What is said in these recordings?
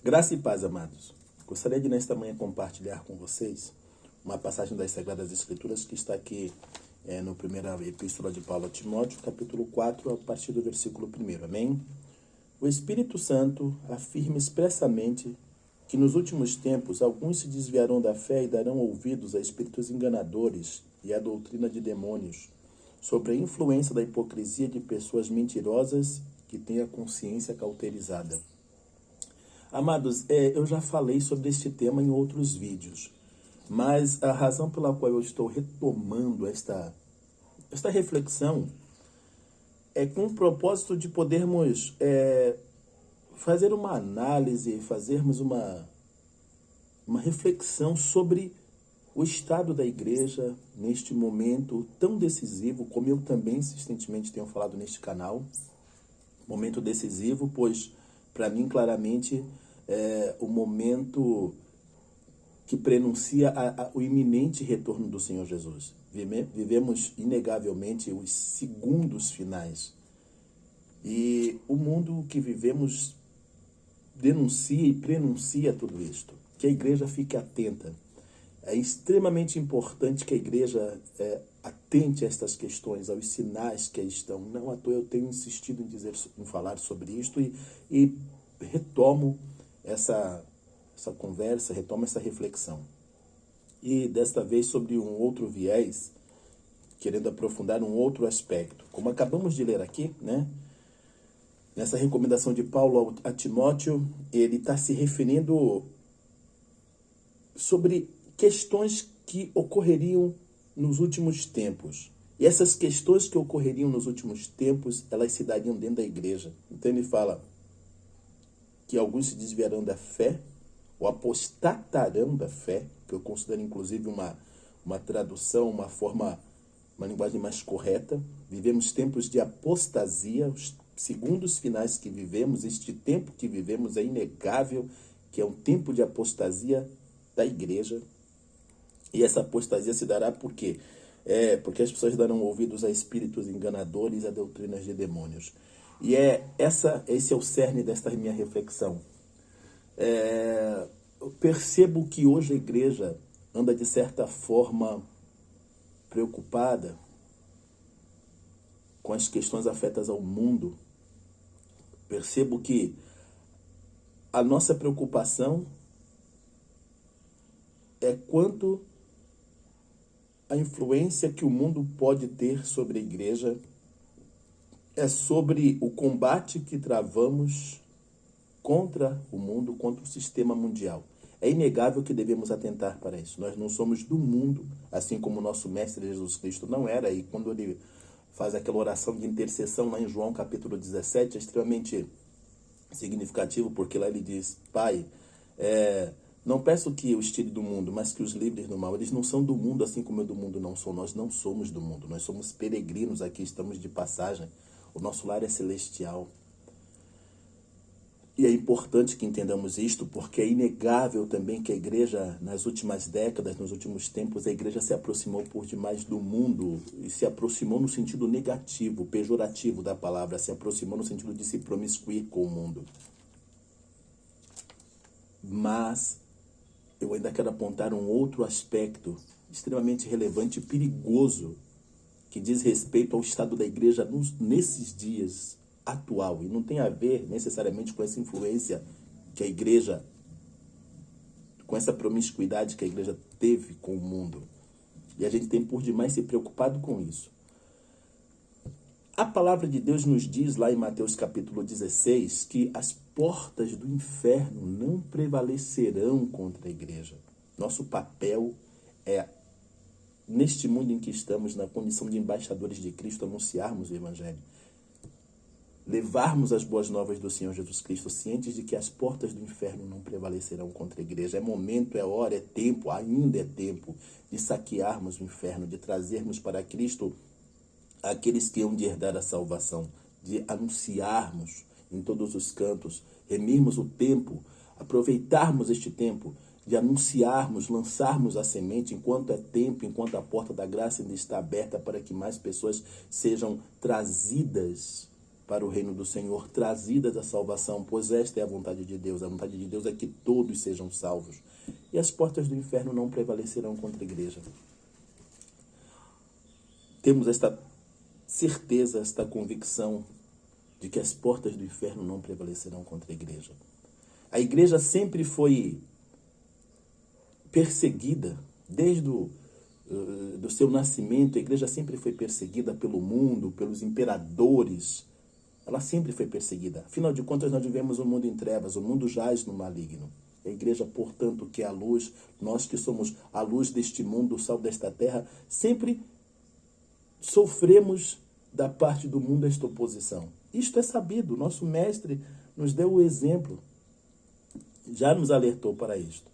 Graça e paz, amados. Gostaria de nesta manhã compartilhar com vocês uma passagem das Sagradas Escrituras que está aqui no primeira epístola de Paulo a Timóteo, capítulo 4, a partir do versículo 1. Amém? O Espírito Santo afirma expressamente que nos últimos tempos alguns se desviarão da fé e darão ouvidos a espíritos enganadores e à doutrina de demônios, sobre a influência da hipocrisia de pessoas mentirosas que têm a consciência cauterizada. Amados, eu já falei sobre este tema em outros vídeos, mas a razão pela qual eu estou retomando esta reflexão é com o propósito de podermos fazer uma análise, fazermos uma reflexão sobre o estado da igreja neste momento tão decisivo, como eu também insistentemente tenho falado neste canal. Momento decisivo, pois para mim claramente é o momento que prenuncia o iminente retorno do Senhor Jesus. Vivemos inegavelmente os segundos finais. E o mundo que vivemos denuncia e prenuncia tudo isto. Que a igreja fique atenta. É extremamente importante que a igreja atente a estas questões, aos sinais que aí estão. Não à toa eu tenho insistido em falar sobre isto e retomo essa conversa, retomo essa reflexão. E desta vez sobre um outro viés, querendo aprofundar um outro aspecto. Como acabamos de ler aqui, né? Nessa recomendação de Paulo a Timóteo, ele está se referindo sobre questões que ocorreriam nos últimos tempos. E essas questões que ocorreriam nos últimos tempos, elas se dariam dentro da igreja. Então ele fala que alguns se desviarão da fé, ou apostatarão da fé, que eu considero inclusive uma tradução, uma linguagem mais correta. Vivemos tempos de apostasia, os segundos finais que vivemos, este tempo que vivemos é inegável, que é um tempo de apostasia da igreja. E essa apostasia se dará por quê? Porque as pessoas darão ouvidos a espíritos enganadores, a doutrinas de demônios. E esse é o cerne desta minha reflexão. Eu percebo que hoje a igreja anda de certa forma preocupada com as questões afetas ao mundo. Percebo que a nossa preocupação é quanto a influência que o mundo pode ter sobre a igreja, é sobre o combate que travamos contra o mundo, contra o sistema mundial. É inegável que devemos atentar para isso. Nós não somos do mundo, assim como o nosso Mestre Jesus Cristo não era. E quando ele faz aquela oração de intercessão lá em João capítulo 17, é extremamente significativo, porque lá ele diz: Pai, não peço que os tire do mundo, mas que os livres do mal. Eles não são do mundo, assim como eu do mundo não sou. Nós não somos do mundo, nós somos peregrinos aqui, estamos de passagem. O nosso lar é celestial. E é importante que entendamos isto, porque é inegável também que a igreja, nas últimas décadas, nos últimos tempos, a igreja se aproximou por demais do mundo, e se aproximou no sentido negativo, pejorativo da palavra, se aproximou no sentido de se promiscuir com o mundo. Mas eu ainda quero apontar um outro aspecto extremamente relevante e perigoso, que diz respeito ao estado da igreja nesses dias atual, e não tem a ver necessariamente com essa influência que a igreja, com essa promiscuidade que a igreja teve com o mundo. E a gente tem por demais se preocupado com isso. A palavra de Deus nos diz lá em Mateus capítulo 16 que as portas do inferno não prevalecerão contra a igreja. Nosso papel é, neste mundo em que estamos, na condição de embaixadores de Cristo, anunciarmos o Evangelho. Levarmos as boas novas do Senhor Jesus Cristo, cientes de que as portas do inferno não prevalecerão contra a igreja. É momento, é hora, é tempo, ainda é tempo de saquearmos o inferno, de trazermos para Cristo aqueles que hão de herdar a salvação, de anunciarmos em todos os cantos, remirmos o tempo, aproveitarmos este tempo, de anunciarmos, lançarmos a semente enquanto é tempo, enquanto a porta da graça ainda está aberta para que mais pessoas sejam trazidas para o reino do Senhor, trazidas à salvação, pois esta é a vontade de Deus. A vontade de Deus é que todos sejam salvos. E as portas do inferno não prevalecerão contra a igreja. Temos esta certeza, esta convicção de que as portas do inferno não prevalecerão contra a igreja. A igreja sempre foi perseguida, desde do seu nascimento. A igreja sempre foi perseguida pelo mundo, pelos imperadores. Ela sempre foi perseguida. Afinal de contas, nós vivemos um mundo em trevas, o mundo jaz no maligno. A igreja, portanto, que é a luz, nós que somos a luz deste mundo, o sal desta terra, sempre sofremos da parte do mundo esta oposição. Isto é sabido, nosso mestre nos deu o exemplo, já nos alertou para isto.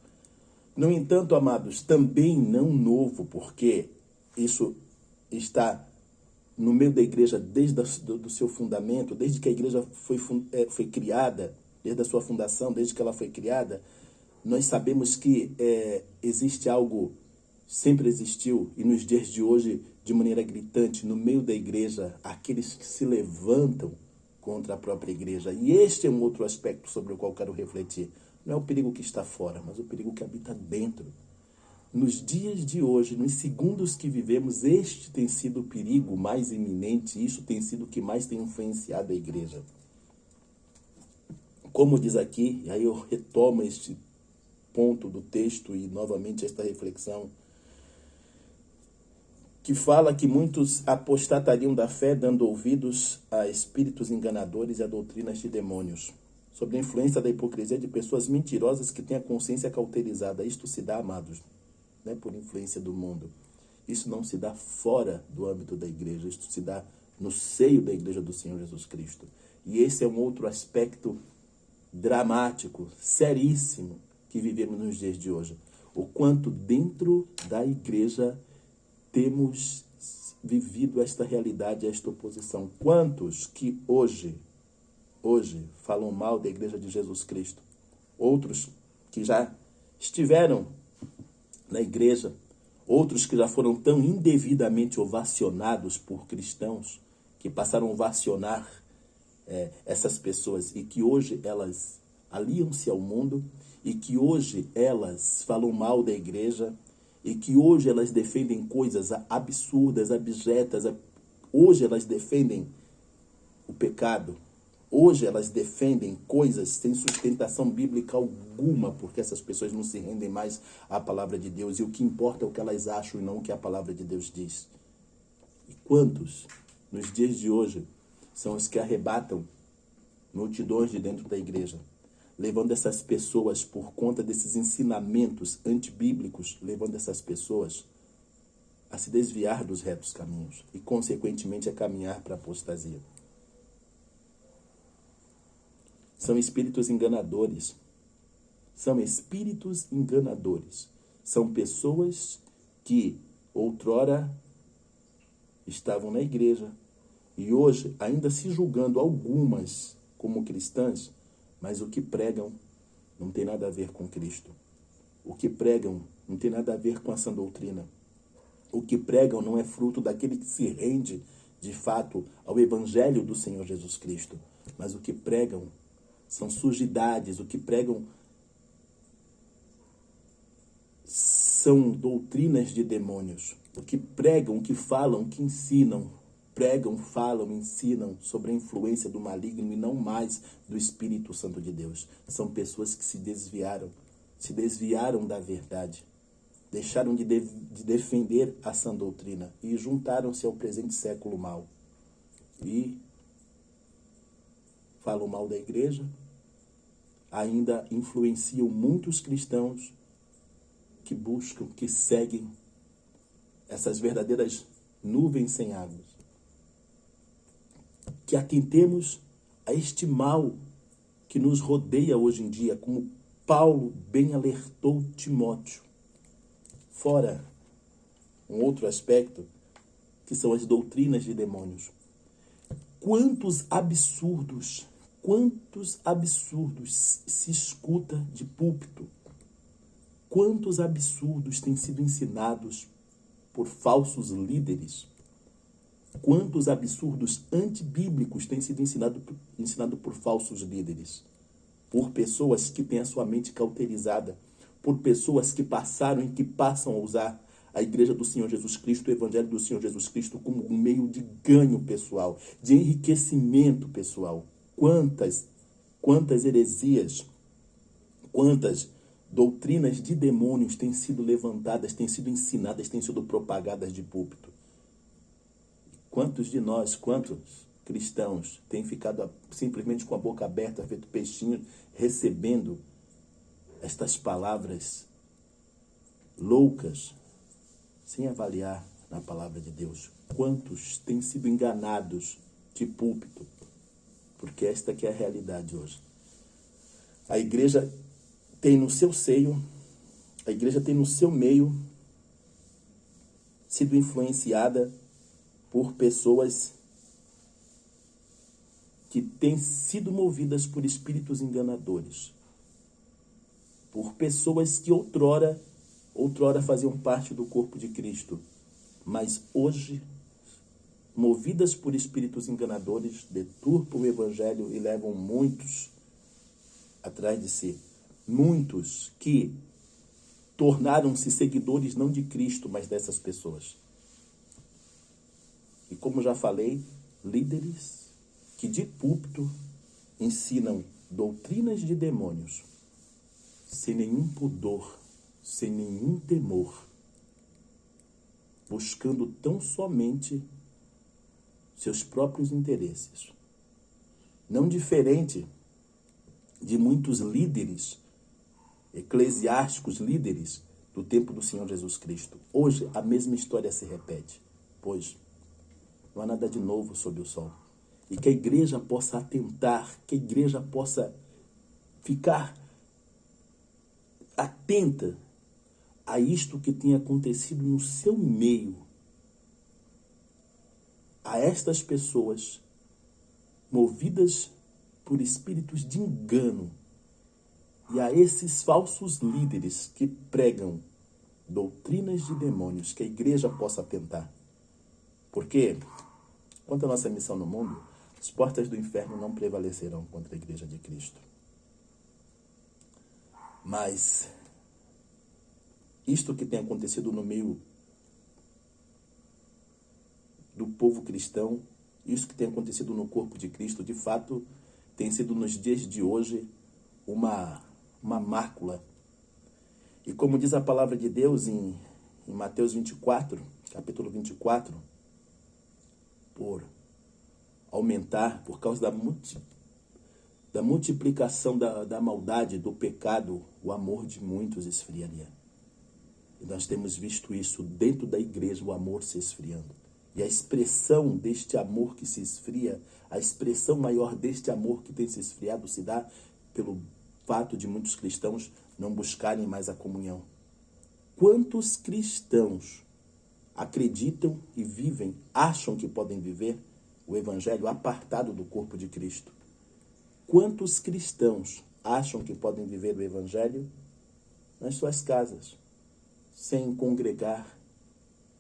No entanto, amados, também não novo, porque isso está no meio da igreja desde do seu fundamento, desde que a igreja foi criada, desde a sua fundação, desde que ela foi criada, nós sabemos que existe algo, sempre existiu, e nos dias de hoje, de maneira gritante, no meio da igreja, aqueles que se levantam contra a própria igreja. E este é um outro aspecto sobre o qual quero refletir. Não é o perigo que está fora, mas o perigo que habita dentro. Nos dias de hoje, nos segundos que vivemos, este tem sido o perigo mais iminente, isso tem sido o que mais tem influenciado a igreja. Como diz aqui, e aí eu retomo este ponto do texto e novamente esta reflexão, que fala que muitos apostatariam da fé, dando ouvidos a espíritos enganadores e a doutrinas de demônios, sob a influência da hipocrisia de pessoas mentirosas que têm a consciência cauterizada. Isto se dá, amados, não é por influência do mundo. Isso não se dá fora do âmbito da igreja. Isto se dá no seio da igreja do Senhor Jesus Cristo. E esse é um outro aspecto dramático, seríssimo, que vivemos nos dias de hoje. O quanto dentro da igreja temos vivido esta realidade, esta oposição. Quantos que hoje falam mal da igreja de Jesus Cristo. Outros que já estiveram na igreja, outros que já foram tão indevidamente ovacionados por cristãos, que passaram a ovacionar essas pessoas e que hoje elas aliam-se ao mundo e que hoje elas falam mal da igreja e que hoje elas defendem coisas absurdas, abjetas. Hoje elas defendem o pecado. Hoje elas defendem coisas sem sustentação bíblica alguma, porque essas pessoas não se rendem mais à palavra de Deus. E o que importa é o que elas acham e não o que a palavra de Deus diz. E quantos, nos dias de hoje, são os que arrebatam multidões de dentro da igreja, levando essas pessoas, por conta desses ensinamentos antibíblicos, levando essas pessoas a se desviar dos retos caminhos e, consequentemente, a caminhar para a apostasia. São espíritos enganadores. São espíritos enganadores. São pessoas que outrora estavam na igreja e hoje, ainda se julgando algumas como cristãs, mas o que pregam não tem nada a ver com Cristo. O que pregam não tem nada a ver com a sã doutrina. O que pregam não é fruto daquele que se rende, de fato, ao Evangelho do Senhor Jesus Cristo. Mas o que pregam são sujidades, o que pregam são doutrinas de demônios. O que pregam, o que falam, o que ensinam, pregam, falam, ensinam sobre a influência do maligno e não mais do Espírito Santo de Deus. São pessoas que se desviaram da verdade, deixaram de defender a sã doutrina e juntaram-se ao presente século mal. E falam mal da igreja, ainda influenciam muitos cristãos que buscam, que seguem essas verdadeiras nuvens sem águas. Que atentemos a este mal que nos rodeia hoje em dia, como Paulo bem alertou Timóteo. Fora um outro aspecto, que são as doutrinas de demônios. Quantos absurdos se escuta de púlpito? Quantos absurdos têm sido ensinados por falsos líderes? Quantos absurdos antibíblicos têm sido ensinado por falsos líderes, por pessoas que têm a sua mente cauterizada, por pessoas que passaram e que passam a usar a Igreja do Senhor Jesus Cristo, o Evangelho do Senhor Jesus Cristo, como um meio de ganho pessoal, de enriquecimento pessoal. Quantas heresias, quantas doutrinas de demônios têm sido levantadas, têm sido ensinadas, têm sido propagadas de púlpito. Quantos de nós, quantos cristãos têm ficado simplesmente com a boca aberta, feito peixinho, recebendo estas palavras loucas, sem avaliar na palavra de Deus? Quantos têm sido enganados de púlpito? Porque esta que é a realidade hoje. A igreja tem no seu seio, a igreja tem no seu meio sido influenciada por pessoas que têm sido movidas por espíritos enganadores, por pessoas que outrora faziam parte do corpo de Cristo, mas hoje, movidas por espíritos enganadores, deturpam o Evangelho e levam muitos atrás de si. Muitos que tornaram-se seguidores não de Cristo, mas dessas pessoas. E como já falei, líderes que de púlpito ensinam doutrinas de demônios, sem nenhum pudor, sem nenhum temor, buscando tão somente seus próprios interesses. Não diferente de muitos líderes eclesiásticos, líderes do tempo do Senhor Jesus Cristo. Hoje a mesma história se repete, pois não há nada de novo sob o sol. E que a igreja possa atentar, que a igreja possa ficar atenta a isto que tem acontecido no seu meio, a estas pessoas movidas por espíritos de engano e a esses falsos líderes que pregam doutrinas de demônios, que a igreja possa atentar. Porque, quanto à nossa missão no mundo, as portas do inferno não prevalecerão contra a igreja de Cristo. Mas isto que tem acontecido no meio do povo cristão, isso que tem acontecido no corpo de Cristo, de fato, tem sido nos dias de hoje uma mácula. E como diz a palavra de Deus em Mateus 24, capítulo 24, por aumentar, por causa da multiplicação da maldade, do pecado, o amor de muitos esfriaria. E nós temos visto isso dentro da igreja, o amor se esfriando. E a expressão deste amor que se esfria, a expressão maior deste amor que tem se esfriado, se dá pelo fato de muitos cristãos não buscarem mais a comunhão. Quantos cristãos acreditam e vivem, acham que podem viver o Evangelho apartado do corpo de Cristo? Quantos cristãos acham que podem viver o Evangelho nas suas casas, sem congregar,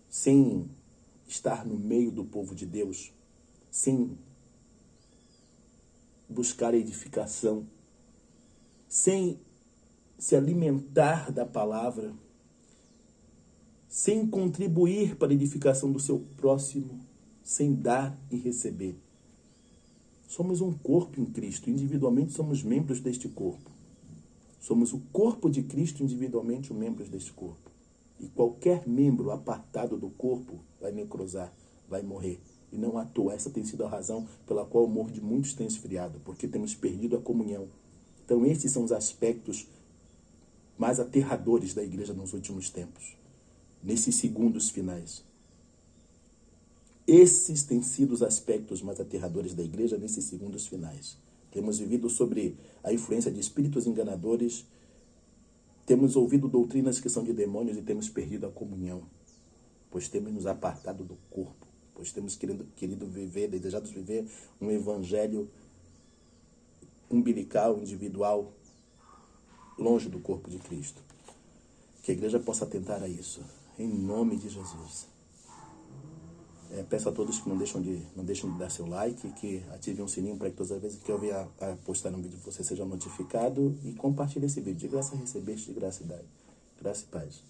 sem estar no meio do povo de Deus, sem buscar edificação, sem se alimentar da palavra, sem contribuir para a edificação do seu próximo, sem dar e receber? Somos um corpo em Cristo, individualmente somos membros deste corpo. Somos o corpo de Cristo, individualmente os membros deste corpo. E qualquer membro apartado do corpo vai necrosar, vai morrer. E não à toa, essa tem sido a razão pela qual o amor de muitos tem esfriado, porque temos perdido a comunhão. Então esses são os aspectos mais aterradores da igreja nos últimos tempos, nesses segundos finais. Esses têm sido os aspectos mais aterradores da igreja nesses segundos finais. Temos vivido sobre a influência de espíritos enganadores, temos ouvido doutrinas que são de demônios e temos perdido a comunhão, pois temos nos apartado do corpo, pois temos querido viver, desejados viver um evangelho umbilical, individual, longe do corpo de Cristo. Que a igreja possa atentar a isso, em nome de Jesus. Peço a todos que não deixem de dar seu like, que ativem o sininho para que todas as vezes que eu vier a postar um vídeo você seja notificado, e compartilhe esse vídeo. De graça recebeste, de graça e dai. Graça e paz.